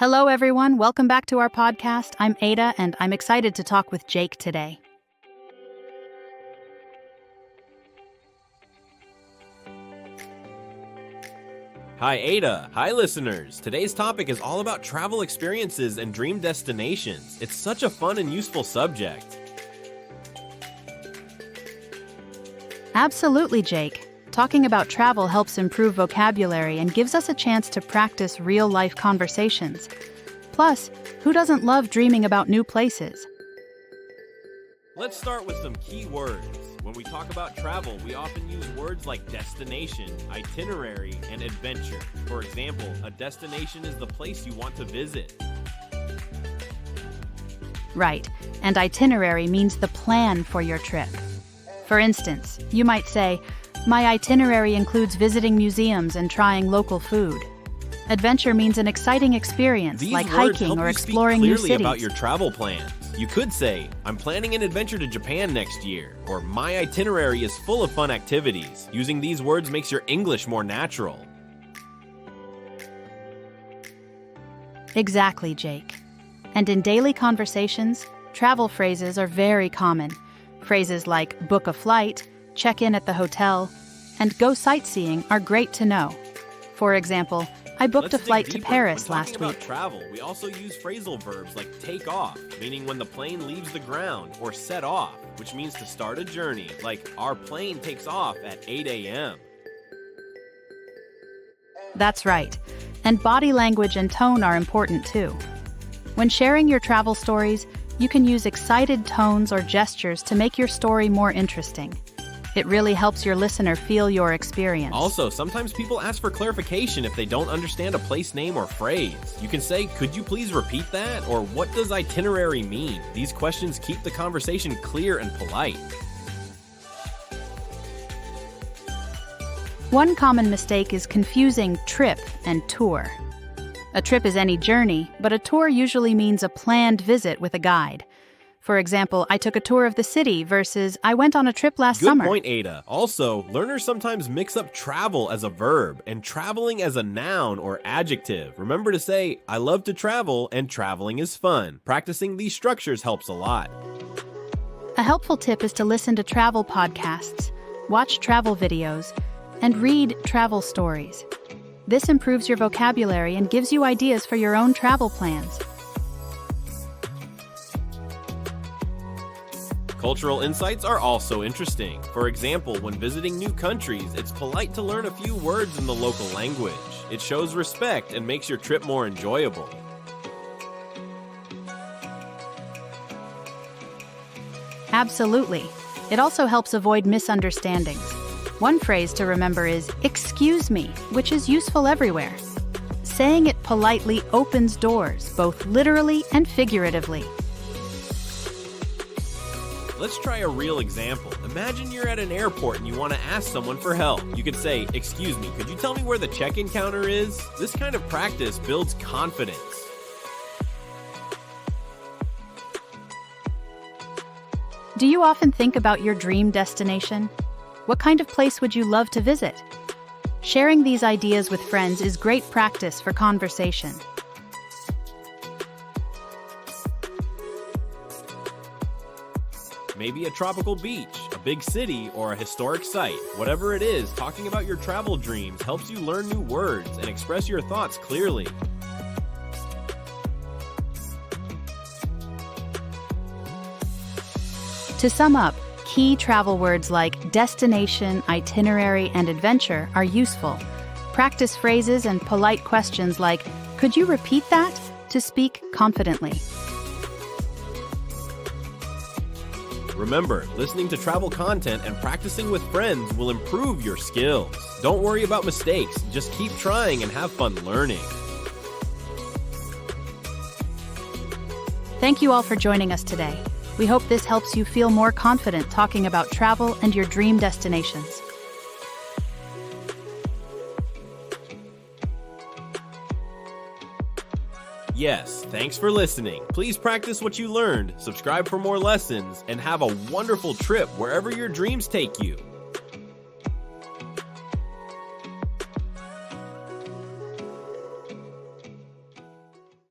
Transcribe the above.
Hello, everyone. Welcome back to our podcast. I'm Ada, and I'm excited to talk with Jake today. Hi, Ada. Hi, listeners. Today's topic is all about travel experiences and dream destinations. It's such a fun and useful subject. Absolutely, Jake. Talking about travel helps improve vocabulary and gives us a chance to practice real-life conversations. Plus, who doesn't love dreaming about new places? Let's start with some key words. When we talk about travel, we often use words like destination, itinerary, and adventure. For example, a destination is the place you want to visit. Right, and itinerary means the plan for your trip. For instance, you might say, "My itinerary includes visiting museums and trying local food." Adventure means an exciting experience, like hiking or exploring new cities. These words help you speak clearly about your travel plans. You could say, "I'm planning an adventure to Japan next year," or "My itinerary is full of fun activities." Using these words makes your English more natural. Exactly, Jake. And in daily conversations, travel phrases are very common. Phrases like book a flight, check in at the hotel, and go sightseeing are great to know. For example, I booked a flight to Paris last When week. talking about travel, we also use phrasal verbs like take off, meaning when the plane leaves the ground, or set off, which means to start a journey, like our plane takes off at 8 a.m. That's right. And body language and tone are important too. When sharing your travel stories, you can use excited tones or gestures to make your story more interesting. It really helps your listener feel your experience. Also, sometimes people ask for clarification if they don't understand a place name or phrase. You can say, "Could you please repeat that?" Or "What does itinerary mean?" These questions keep the conversation clear and polite. One common mistake is confusing trip and tour. A trip is any journey, but a tour usually means a planned visit with a guide. For example, I took a tour of the city versus I went on a trip last summer. Good point, Ada. Also, learners sometimes mix up travel as a verb and traveling as a noun or adjective. Remember to say, "I love to travel," and "traveling is fun." Practicing these structures helps a lot. A helpful tip is to listen to travel podcasts, watch travel videos, and read travel stories. This improves your vocabulary and gives you ideas for your own travel plans. Cultural insights are also interesting. For example, when visiting new countries, it's polite to learn a few words in the local language. It shows respect and makes your trip more enjoyable. Absolutely. It also helps avoid misunderstandings. One phrase to remember is "excuse me," which is useful everywhere. Saying it politely opens doors, both literally and figuratively. Let's try a real example. Imagine you're at an airport and you want to ask someone for help. You could say, "Excuse me, could you tell me where the check-in counter is?" This kind of practice builds confidence. Do you often think about your dream destination? What kind of place would you love to visit? Sharing these ideas with friends is great practice for conversation. Maybe a tropical beach, a big city, or a historic site. Whatever it is, talking about your travel dreams helps you learn new words and express your thoughts clearly. To sum up, key travel words like destination, itinerary, and adventure are useful. Practice phrases and polite questions like, "Could you repeat that?" to speak confidently. Remember, listening to travel content and practicing with friends will improve your skills. Don't worry about mistakes, just keep trying and have fun learning. Thank you all for joining us today. We hope this helps you feel more confident talking about travel and your dream destinations. Yes, thanks for listening. Please practice what you learned, subscribe for more lessons, and have a wonderful trip wherever your dreams take you.